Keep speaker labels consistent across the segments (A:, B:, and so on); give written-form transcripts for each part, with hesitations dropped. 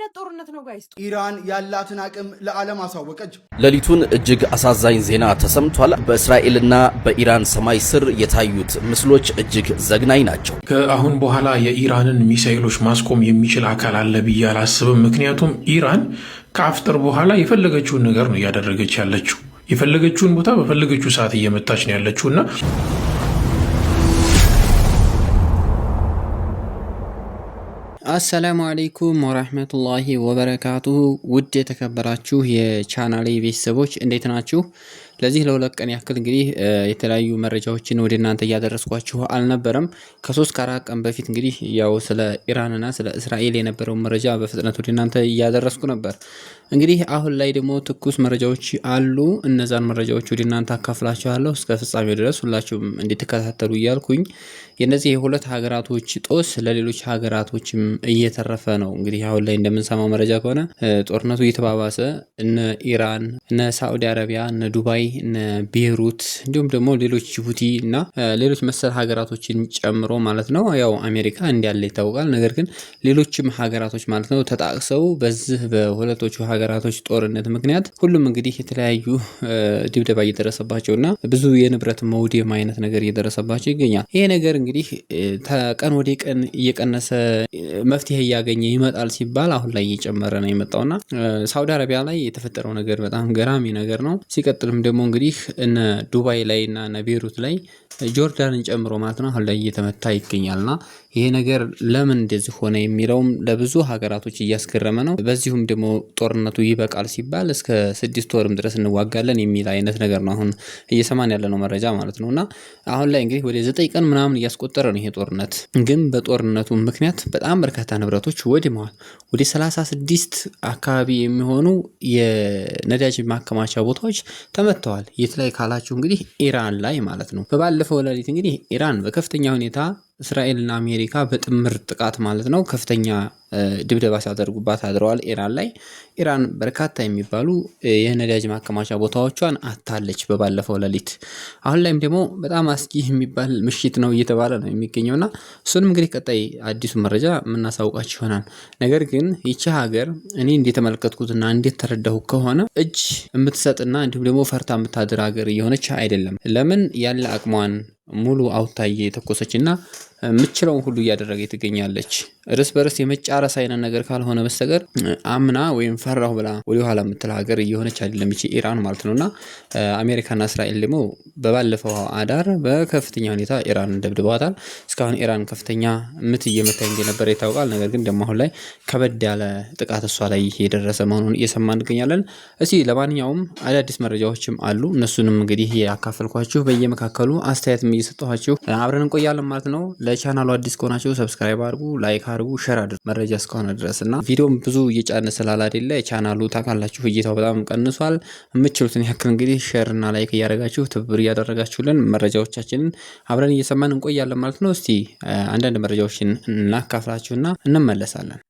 A: አይነት ጦርነት ነው ጋይስ?
B: ኢራን ያላትን አቅም ለዓለም አሳወቀች።
C: ሌሊቱን እጅግ አሳዛኝ ዜና ተሰምቷል። በእስራኤልና በኢራን ሰማይ ስር የታዩት ምስሎች እጅግ ዘግናኝ ናቸው።
D: ከአሁን በኋላ የኢራንን ሚሳኤሎች ማስቆም የሚችል አካል አለ ብዬ አላስብም። ምክንያቱም ኢራን ከአፍጥር በኋላ የፈለገችውን ነገር ነው እያደረገች ያለችው። የፈለገችውን ቦታ በፈለገችው ሰዓት እየመታች ነው ያለችውና
E: አሰላሙ አለይኩም ወራህመቱላሂ ወበረካቱሁ። ውድ የተከበራችሁ የቻናሌ ቤተሰቦች እንዴት ናችሁ? ለዚህ ለሁለት ቀን ያክል እንግዲህ የተለያዩ መረጃዎችን ወደ እናንተ እያደረስኳችሁ አልነበረም። ከ3 ከ4 ቀን በፊት እንግዲህ ያው ስለ ኢራንና ስለ እስራኤል የነበረው መረጃ በፍጥነት ወደ እናንተ እያደረስኩ ነበር። እንግዲህ አሁን ላይ ደግሞ ትኩስ መረጃዎች አሉ። እነዛን መረጃዎች ወደ እናንተ አካፍላችኋለሁ። እስከ ፍጻሜው ድረስ ሁላችሁም እንድትከታተሉ እያልኩኝ የነዚህ የሁለት ሀገራቶች ጦስ ለሌሎች ሀገራቶችም እየተረፈ ነው። እንግዲህ አሁን ላይ እንደምንሰማው መረጃ ከሆነ ጦርነቱ እየተባባሰ እነ ኢራን፣ እነ ሳዑዲ አረቢያ፣ እነ ዱባይ፣ እነ ቤይሩት እንዲሁም ደግሞ ሌሎች ጅቡቲ እና ሌሎች መሰል ሀገራቶችን ጨምሮ ማለት ነው። ያው አሜሪካ እንዳለ ይታወቃል። ነገር ግን ሌሎችም ሀገራቶች ማለት ነው ተጣቅሰው በዚህ በሁለቶቹ ሀገራቶች ጦርነት ምክንያት ሁሉም እንግዲህ የተለያዩ ድብደባ እየደረሰባቸውና ብዙ የንብረት መውደም አይነት ነገር እየደረሰባቸው ይገኛል። ይሄ ነገር እንግዲህ ከቀን ወደ ቀን እየቀነሰ መፍትሄ እያገኘ ይመጣል ሲባል አሁን ላይ እየጨመረ ነው የመጣውና ሳውዲ አረቢያ ላይ የተፈጠረው ነገር በጣም ገራሚ ነገር ነው። ሲቀጥልም ደግሞ እንግዲህ እነ ዱባይ ላይ እና እነ ቤይሩት ላይ ጆርዳንን ጨምሮ ማለት ነው አሁን ላይ እየተመታ ይገኛልና ይሄ ነገር ለምን እንደዚህ ሆነ የሚለውም ለብዙ ሀገራቶች እያስገረመ ነው። በዚሁም ደግሞ ጦርነቱ ይበቃል ሲባል እስከ 6 ወርም ድረስ እንዋጋለን የሚል አይነት ነገር ነው አሁን እየሰማን ያለነው መረጃ ማለት ነውና አሁን ላይ እንግዲህ ወደ 9 ቀን ምናምን እያስቆጠረ ነው ይሄ ጦርነት። ግን በጦርነቱ ምክንያት በጣም በርካታ ንብረቶች ወድመዋል። ወደ 36 አካባቢ የሚሆኑ የነዳጅ ማከማቻ ቦታዎች ተመተዋል። የት ላይ ካላችሁ እንግዲህ ኢራን ላይ ማለት ነው። በባለፈው ሌሊት እንግዲህ ኢራን በከፍተኛ ሁኔታ እስራኤልና አሜሪካ በጥምር ጥቃት ማለት ነው ከፍተኛ ድብደባ ሲያደርጉባት አድረዋል። ኢራን ላይ ኢራን በርካታ የሚባሉ የነዳጅ ማከማቻ ቦታዎቿን አታለች በባለፈው ሌሊት። አሁን ላይም ደግሞ በጣም አስጊ የሚባል ምሽት ነው እየተባለ ነው የሚገኘውና እሱንም እንግዲህ ቀጣይ አዲሱ መረጃ የምናሳውቃችሁ ይሆናል። ነገር ግን ይቺ ሀገር እኔ እንደተመለከትኩትና እንደተረዳሁ ከሆነ እጅ የምትሰጥና እንዲሁም ደግሞ ፈርታ የምታድር ሀገር እየሆነች አይደለም። ለምን ያለ አቅሟን ሙሉ አውታዬ የተኮሰችና ምችለውን ሁሉ እያደረገ ትገኛለች። እርስ በርስ የመጫረስ አይነት ነገር ካልሆነ በስተቀር አምና ወይም ፈራሁ ብላ ወደ ኋላ የምትል ሀገር እየሆነች አይደለም ይቺ ኢራን ማለት ነውና አሜሪካና እስራኤል ደግሞ በባለፈው አዳር በከፍተኛ ሁኔታ ኢራን ደብድበዋታል። እስካሁን ኢራን ከፍተኛ ምት እየመታኝ እንደነበረ ይታወቃል። ነገር ግን ደግሞ አሁን ላይ ከበድ ያለ ጥቃት እሷ ላይ የደረሰ መሆኑን እየሰማን እንገኛለን። እስቲ ለማንኛውም አዳዲስ መረጃዎችም አሉ። እነሱንም እንግዲህ ያካፈልኳችሁ በየመካከሉ አስተያየትም እየሰጠኋችሁ አብረን እንቆያለን ማለት ነው። ለቻናሉ አዲስ ከሆናችሁ ሰብስክራይብ አድርጉ፣ ላይክ አድርጉ፣ ሼር አድርጉ መረጃ እስከሆነ ድረስና ቪዲዮም ብዙ እየጫነ ስላላደለ ቻናሉ ታውቃላችሁ እይታው በጣም ቀንሷል። የምትችሉትን ያክል እንግዲህ ሼር እና ላይክ እያደረጋችሁ ትብብር እያደረጋችሁልን መረጃዎቻችንን አብረን እየሰማን እንቆያለን ማለት ነው። እስቲ አንዳንድ መረጃዎችን እናካፍላችሁና እንመለሳለን።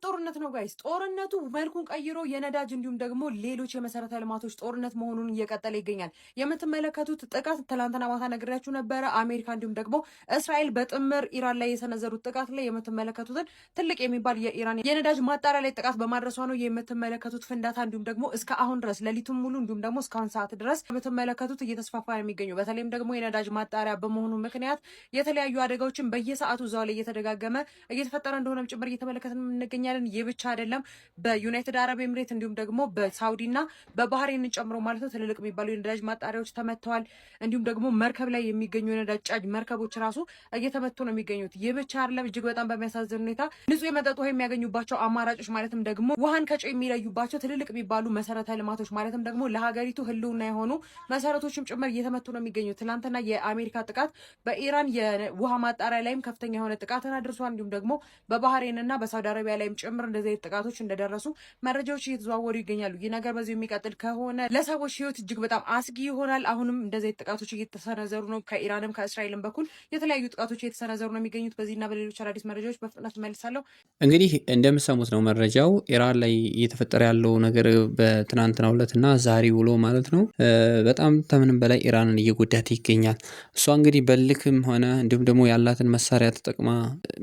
A: ጦርነት ነው ጋይስ። ጦርነቱ መልኩን ቀይሮ የነዳጅ እንዲሁም ደግሞ ሌሎች የመሰረተ ልማቶች ጦርነት መሆኑን እየቀጠለ ይገኛል። የምትመለከቱት ጥቃት ትላንትና ማታ ነግሬያችሁ ነበረ። አሜሪካ እንዲሁም ደግሞ እስራኤል በጥምር ኢራን ላይ የሰነዘሩት ጥቃት ላይ የምትመለከቱትን ትልቅ የሚባል የኢራን የነዳጅ ማጣሪያ ላይ ጥቃት በማድረሷ ነው የምትመለከቱት ፍንዳታ እንዲሁም ደግሞ እስከ አሁን ድረስ ሌሊቱን ሙሉ እንዲሁም ደግሞ እስካሁን ሰዓት ድረስ የምትመለከቱት እየተስፋፋ የሚገኙ በተለይም ደግሞ የነዳጅ ማጣሪያ በመሆኑ ምክንያት የተለያዩ አደጋዎችን በየሰዓቱ እዛው ላይ እየተደጋገመ እየተፈጠረ እንደሆነም ጭምር እየተመለከትን እንገኛለን። ይህ ብቻ አይደለም። በዩናይትድ አረብ ኤምሬት እንዲሁም ደግሞ በሳውዲና በባህሬን ጨምሮ ማለት ነው ትልልቅ የሚባሉ የነዳጅ ማጣሪያዎች ተመተዋል። እንዲሁም ደግሞ መርከብ ላይ የሚገኙ የነዳጅ ጫኝ መርከቦች ራሱ እየተመቱ ነው የሚገኙት። ይህ ብቻ አይደለም። እጅግ በጣም በሚያሳዝን ሁኔታ ንጹህ የመጠጥ ውሃ የሚያገኙባቸው አማራጮች ማለትም ደግሞ ውሃን ከጨው የሚለዩባቸው ትልልቅ የሚባሉ መሰረተ ልማቶች ማለትም ደግሞ ለሀገሪቱ ህልውና የሆኑ መሰረቶችም ጭምር እየተመቱ ነው የሚገኙት። ትናንትና የአሜሪካ ጥቃት በኢራን የውሃ ማጣሪያ ላይም ከፍተኛ የሆነ ጥቃትን አድርሷል። እንዲሁም ደግሞ በባህሬንና በሳውዲ አረቢያ ላይም ጭምር እንደዚህ ጥቃቶች እንደደረሱ መረጃዎች እየተዘዋወሩ ይገኛሉ። ይህ ነገር በዚሁ የሚቀጥል ከሆነ ለሰዎች ህይወት እጅግ በጣም አስጊ ይሆናል። አሁንም እንደዚህ ጥቃቶች እየተሰነዘሩ ነው። ከኢራንም ከእስራኤልም በኩል የተለያዩ ጥቃቶች እየተሰነዘሩ ነው የሚገኙት። በዚህና በሌሎች አዳዲስ መረጃዎች በፍጥነት መልሳለሁ።
E: እንግዲህ እንደምሰሙት ነው መረጃው ኢራን ላይ እየተፈጠረ ያለው ነገር በትናንትናው ዕለትና ዛሬ ውሎ ማለት ነው በጣም ከምንም በላይ ኢራንን እየጎዳት ይገኛል። እሷ እንግዲህ በልክም ሆነ እንዲሁም ደግሞ ያላትን መሳሪያ ተጠቅማ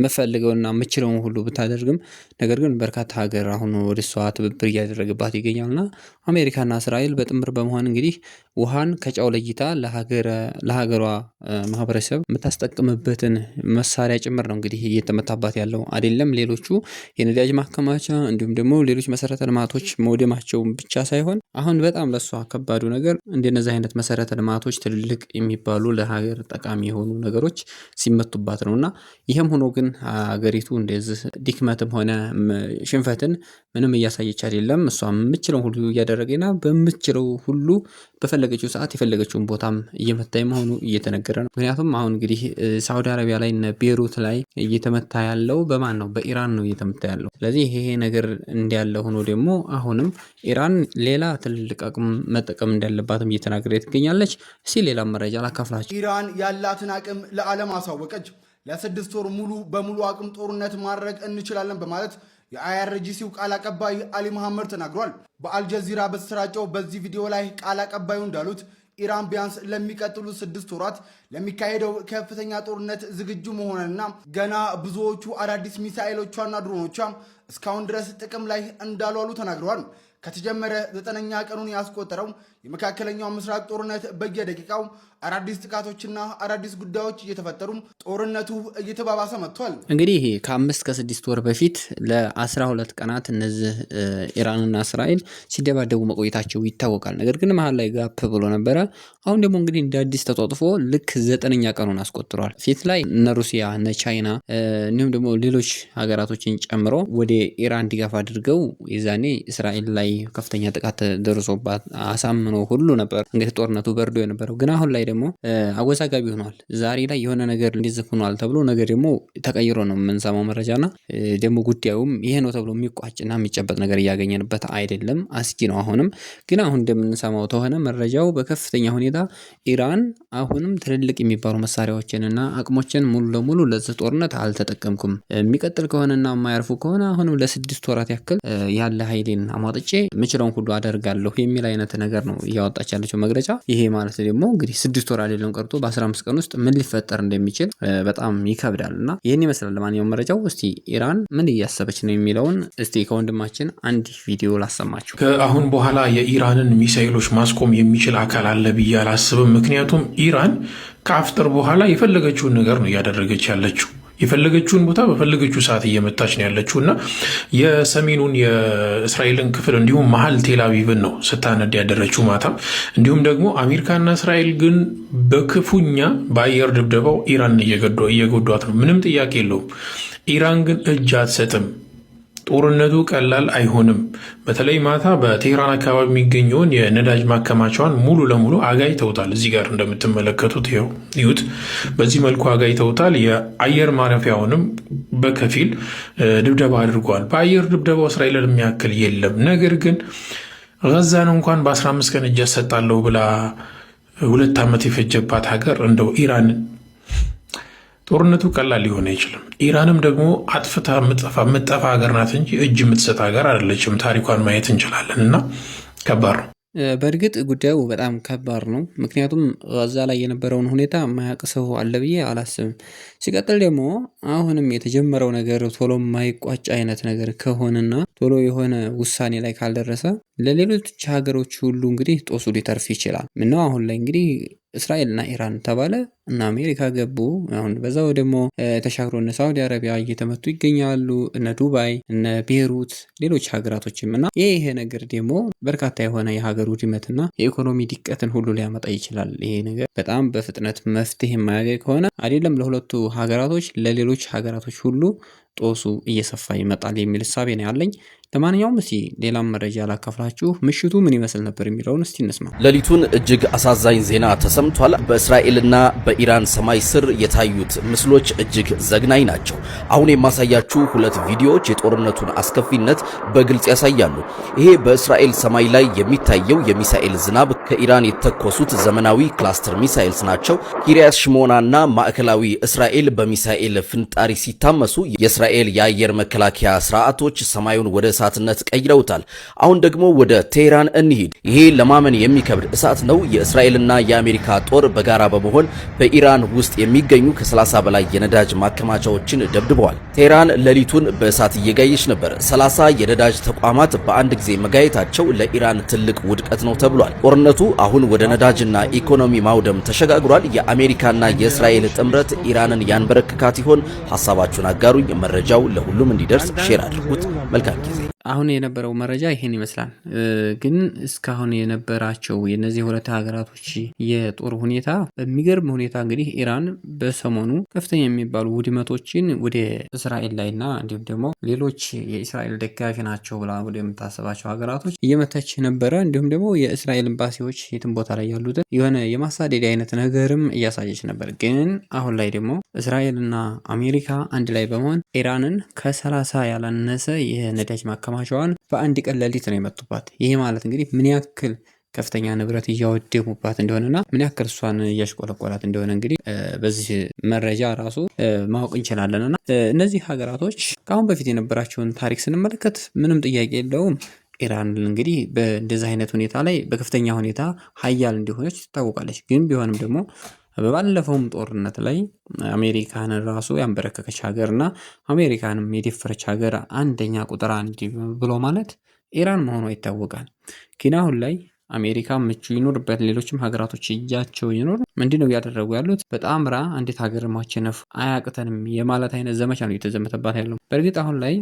E: መፈልገውና የምችለውን ሁሉ ብታደርግም ነገር ግን በርካታ ሀገር አሁን ወደ እሷ ትብብር እያደረገባት ይገኛልና አሜሪካና እስራኤል በጥምር በመሆን እንግዲህ ውሃን ከጨው ለይታ ለሀገሯ ማህበረሰብ የምታስጠቅምበትን መሳሪያ ጭምር ነው እንግዲህ እየተመታባት ያለው አይደለም። ሌሎቹ የነዳጅ ማከማቻ እንዲሁም ደግሞ ሌሎች መሰረተ ልማቶች መውደማቸው ብቻ ሳይሆን አሁን በጣም ለሷ ከባዱ ነገር እንደነዚህ አይነት መሰረተ ልማቶች ትልልቅ የሚባሉ ለሀገር ጠቃሚ የሆኑ ነገሮች ሲመቱባት ነውና ይሄም ሆኖ ግን ሀገሪቱ እንደዚህ ድክመትም ሆነ ሽንፈትን ምንም እያሳየች አይደለም። እሷ የምትችለው ሁሉ እያደረገና በምትችለው ሁሉ በፈለገችው ሰዓት የፈለገችውን ቦታም እየመታኝ መሆኑ እየተነገረ ነው። ምክንያቱም አሁን እንግዲህ ሳውዲ አረቢያ ላይ እና ቤሩት ላይ እየተመታ ያለው በማን ነው? በኢራን ነው እየተመታ ያለው። ስለዚህ ይሄ ነገር እንዲያለ ሆኖ ደግሞ አሁንም ኢራን ሌላ ትልቅ አቅም መጠቀም እንዳለባትም እየተናገረች ትገኛለች። እስኪ ሌላ መረጃ ላካፍላችሁ።
B: ኢራን ያላትን አቅም ለዓለም አሳወቀች። ለ6 ወር ሙሉ በሙሉ አቅም ጦርነት ማድረግ እንችላለን በማለት የአይአርጂሲው ቃል አቀባይ አሊ መሐመድ ተናግሯል። በአልጀዚራ በተሰራጨው በዚህ ቪዲዮ ላይ ቃል አቀባዩ እንዳሉት ኢራን ቢያንስ ለሚቀጥሉ 6 ወራት ለሚካሄደው ከፍተኛ ጦርነት ዝግጁ መሆንና ገና ብዙዎቹ አዳዲስ ሚሳኤሎቿና ድሮኖቿ እስካሁን ድረስ ጥቅም ላይ እንዳልዋሉ ተናግረዋል። ከተጀመረ 9ኛ ቀኑን ያስቆጠረው የመካከለኛው ምስራቅ ጦርነት በየደቂቃው አዳዲስ ጥቃቶችና አዳዲስ ጉዳዮች እየተፈጠሩ ጦርነቱ እየተባባሰ መጥቷል።
E: እንግዲህ ከ5 እስከ 6 ወር በፊት ለ12 ቀናት እነዚህ ኢራንና እስራኤል ሲደባደቡ መቆየታቸው ይታወቃል። ነገር ግን መሀል ላይ ጋፕ ብሎ ነበረ። አሁን ደግሞ እንግዲህ እንደ አዲስ ተጧጥፎ ልክ 9ኛ ቀኑን አስቆጥሯል። ፊት ላይ እነ ሩሲያ እነ ቻይና እንዲሁም ደግሞ ሌሎች ሀገራቶችን ጨምሮ ወደ ኢራን ድጋፍ አድርገው የዛኔ እስራኤል ላይ ከፍተኛ ጥቃት ደርሶባት አሳምኖ ሁሉ ነበር እንግዲህ ጦርነቱ በርዶ የነበረው። ግን አሁን ላይ ደግሞ አወዛጋቢ ሆኗል። ዛሬ ላይ የሆነ ነገር እንደዚህ ሆኗል ተብሎ ነገር ደግሞ ተቀይሮ ነው የምንሰማው መረጃና ደግሞ ጉዳዩም ይሄ ነው ተብሎ የሚቋጭና የሚጨበጥ ነገር እያገኘንበት አይደለም። አስጊ ነው። አሁንም ግን አሁን እንደምንሰማው ተሆነ መረጃው በከፍተኛ ሁኔታ ኢራን አሁንም ትልልቅ የሚባሉ መሳሪያዎችንና አቅሞችን ሙሉ ለሙሉ ለዚህ ጦርነት አልተጠቀምኩም፣ የሚቀጥል ከሆነና የማያርፉ ከሆነ አሁንም ለ6 ወራት ያክል ያለ ኃይሌን አሟጥጬ የምችለውን ሁሉ አደርጋለሁ የሚል አይነት ነገር ነው እያወጣች ያለችው መግለጫ። ይሄ ማለት ደግሞ እንግዲህ 6 ወር አይደለም ቀርቶ በ15 ቀን ውስጥ ምን ሊፈጠር እንደሚችል በጣም ይከብዳልና ይሄን ይመስላል። ለማንኛውም መረጃው እስቲ ኢራን ምን እያሰበች ነው የሚለውን እስቲ ከወንድማችን አንድ ቪዲዮ ላሰማችሁ።
D: ከአሁን በኋላ የኢራንን ሚሳኤሎች ማስቆም የሚችል አካል አለ ብዬ አላስብም። ምክንያቱም ኢራን ከአፍጥር በኋላ የፈለገችውን ነገር ነው እያደረገች ያለችው። የፈለገችውን ቦታ በፈለገችው ሰዓት እየመታች ነው ያለችው እና የሰሜኑን የእስራኤልን ክፍል እንዲሁም መሀል ቴልአቪቭን ነው ስታነድ ያደረችው ማታ። እንዲሁም ደግሞ አሜሪካና እስራኤል ግን በክፉኛ በአየር ድብደባው ኢራን እየጎዷት ነው። ምንም ጥያቄ የለውም። ኢራን ግን እጅ አትሰጥም። ጦርነቱ ቀላል አይሆንም። በተለይ ማታ በቴህራን አካባቢ የሚገኘውን የነዳጅ ማከማቻዋን ሙሉ ለሙሉ አጋይተውታል። እዚህ ጋር እንደምትመለከቱት ይኸው ይሁት በዚህ መልኩ አጋይተውታል። የአየር ማረፊያውንም በከፊል ድብደባ አድርገዋል። በአየር ድብደባው እስራኤልን የሚያክል የለም። ነገር ግን ጋዛን እንኳን በ15 ቀን እጅ ሰጣለሁ ብላ 2 ዓመት የፈጀባት ሀገር እንደው ኢራን ጦርነቱ ቀላል ሊሆን አይችልም። ኢራንም ደግሞ አጥፍታ የምትጠፋ ሀገር ናት እንጂ እጅ የምትሰጥ ሀገር አይደለችም። ታሪኳን ማየት እንችላለን እና ከባድ ነው።
E: በእርግጥ ጉዳዩ በጣም ከባድ ነው። ምክንያቱም ጋዛ ላይ የነበረውን ሁኔታ የማያውቅ ሰው አለ ብዬ አላስብም። ሲቀጥል ደግሞ አሁንም የተጀመረው ነገር ቶሎ የማይቋጭ አይነት ነገር ከሆነና ቶሎ የሆነ ውሳኔ ላይ ካልደረሰ ለሌሎች ሀገሮች ሁሉ እንግዲህ ጦሱ ሊተርፍ ይችላል። ምነው አሁን ላይ እንግዲህ እስራኤልና ኢራን ተባለ እና አሜሪካ ገቡ። አሁን በዛው ደግሞ ተሻግሮ እነ ሳውዲ አረቢያ እየተመቱ ይገኛሉ፣ እነ ዱባይ፣ እነ ቤሩት፣ ሌሎች ሀገራቶችም እና ይሄ ነገር ደግሞ በርካታ የሆነ የሀገሩ ውድመትና የኢኮኖሚ ድቀትን ሁሉ ሊያመጣ ይችላል። ይሄ ነገር በጣም በፍጥነት መፍትሄ የማያገኝ ከሆነ አይደለም ለሁለቱ ሀገራቶች ለሌሎች ሀገራቶች ሁሉ ጦሱ እየሰፋ ይመጣል የሚል እሳቤ ነው ያለኝ። ለማንኛውም እስቲ ሌላም መረጃ ላካፍላችሁ። ምሽቱ ምን ይመስል ነበር የሚለውን እስቲ እንስማ።
C: ሌሊቱን እጅግ አሳዛኝ ዜና ተሰምቷል። በእስራኤልና በኢራን ሰማይ ስር የታዩት ምስሎች እጅግ ዘግናኝ ናቸው። አሁን የማሳያችሁ 2 ቪዲዮዎች የጦርነቱን አስከፊነት በግልጽ ያሳያሉ። ይሄ በእስራኤል ሰማይ ላይ የሚታየው የሚሳኤል ዝናብ ከኢራን የተኮሱት ዘመናዊ ክላስተር ሚሳኤልስ ናቸው። ኪሪያት ሽሞናና ማዕከላዊ እስራኤል በሚሳኤል ፍንጣሪ ሲታመሱ የእስራኤል የአየር መከላከያ ስርዓቶች ሰማዩን ወደ እሳትነት ቀይረውታል። አሁን ደግሞ ወደ ቴህራን እንሂድ። ይሄ ለማመን የሚከብድ እሳት ነው። የእስራኤልና የአሜሪካ ጦር በጋራ በመሆን በኢራን ውስጥ የሚገኙ ከ30 በላይ የነዳጅ ማከማቻዎችን ደብድበዋል። ቴህራን ሌሊቱን በእሳት እየጋየች ነበር። 30 የነዳጅ ተቋማት በአንድ ጊዜ መጋየታቸው ለኢራን ትልቅ ውድቀት ነው ተብሏል። ጦርነቱ አሁን ወደ ነዳጅና ኢኮኖሚ ማውደም ተሸጋግሯል። የአሜሪካና የእስራኤል ጥምረት ኢራንን ያንበረክካት ይሆን? ሐሳባችሁን አጋሩኝ። መረጃው ለሁሉም እንዲደርስ ሼር አድርጉት። መልካም ጊዜ።
E: አሁን የነበረው መረጃ ይሄን ይመስላል። ግን እስካሁን የነበራቸው የነዚህ ሁለት ሀገራቶች የጦር ሁኔታ በሚገርም ሁኔታ እንግዲህ ኢራን በሰሞኑ ከፍተኛ የሚባሉ ውድመቶችን ወደ እስራኤል ላይና እንዲሁም ደግሞ ሌሎች የእስራኤል ደጋፊ ናቸው ብላ ወደ የምታስባቸው ሀገራቶች እየመታች ነበረ። እንዲሁም ደግሞ የእስራኤል ኤምባሲዎች የትም ቦታ ላይ ያሉትን የሆነ የማሳደድ አይነት ነገርም እያሳየች ነበር። ግን አሁን ላይ ደግሞ እስራኤልና አሜሪካ አንድ ላይ በመሆን ኢራንን ከ30 ያላነሰ የነዳጅ ማከማቻዋን በአንድ ቀን ሌሊት ነው የመጡባት። ይሄ ማለት እንግዲህ ምን ያክል ከፍተኛ ንብረት እያወደሙባት እንደሆነና ምን ያክል እሷን እያሽቆለቆላት እንደሆነ እንግዲህ በዚህ መረጃ ራሱ ማወቅ እንችላለንና እነዚህ ሀገራቶች ከአሁን በፊት የነበራቸውን ታሪክ ስንመለከት ምንም ጥያቄ የለውም ኢራን እንግዲህ በእንደዚህ አይነት ሁኔታ ላይ በከፍተኛ ሁኔታ ሀያል እንደሆነች ትታወቃለች። ግን ቢሆንም ደግሞ በባለፈውም ጦርነት ላይ አሜሪካንን ራሱ ያንበረከከች ሀገርና አሜሪካንም የደፈረች ሀገር አንደኛ ቁጥር አንድ ብሎ ማለት ኢራን መሆኗ ይታወቃል። ግን አሁን ላይ አሜሪካ ምቹ ይኖርበት ሌሎችም ሀገራቶች እጃቸው ይኖር ምንድነው ያደረጉ ያሉት? በጣም አንዲት ሀገር ማቸነፍ አያቅተንም የማለት አይነት ዘመቻ ነው የተዘመተባት ያለው። በእርግጥ አሁን ላይ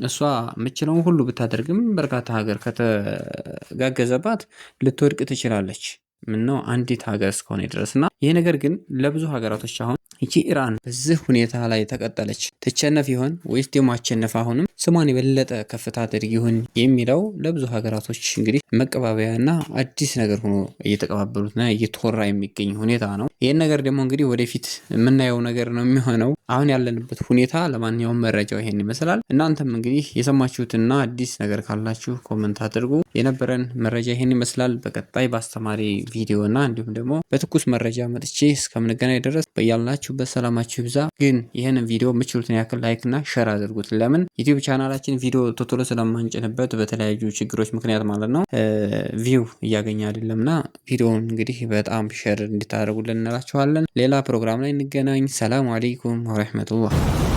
E: እሷ የምችለውን ሁሉ ብታደርግም በርካታ ሀገር ከተጋገዘባት ልትወድቅ ትችላለች። ምነው አንዲት ሀገር እስከሆነ ድረስና ይሄ ነገር ግን ለብዙ ሀገራቶች አሁን ይቺ ኢራን በዚህ ሁኔታ ላይ ተቀጠለች ትቸነፍ ይሆን ወይስ ደግሞ አቸነፍ አሁንም ስሟን የበለጠ ከፍታ አድርግ ይሆን የሚለው ለብዙ ሀገራቶች እንግዲህ መቀባበያና አዲስ ነገር ሆኖ እየተቀባበሉትና እየተወራ የሚገኝ ሁኔታ ነው። ይህን ነገር ደግሞ እንግዲህ ወደፊት የምናየው ነገር ነው የሚሆነው። አሁን ያለንበት ሁኔታ ለማንኛውም መረጃው ይሄን ይመስላል። እናንተም እንግዲህ የሰማችሁትና አዲስ ነገር ካላችሁ ኮመንት አድርጉ። የነበረን መረጃ ይሄን ይመስላል። በቀጣይ በአስተማሪ ቪዲዮና እንዲሁም ደግሞ በትኩስ መረጃ መጥቼ እስከምንገናኝ ድረስ በያላችሁበት ሰላማችሁ ይብዛ። ግን ይህንን ቪዲዮ የምችሉትን ያክል ላይክ እና ሸር አድርጉት። ለምን ዩቲዩብ ቻናላችን ቪዲዮ ቶሎ ስለማንጭንበት በተለያዩ ችግሮች ምክንያት ማለት ነው ቪው እያገኘ አይደለምና ቪዲዮውን እንግዲህ በጣም ሸር እንድታደርጉልን እንላችኋለን። ሌላ ፕሮግራም ላይ እንገናኝ። ሰላም አለይኩም ወረህመቱላህ።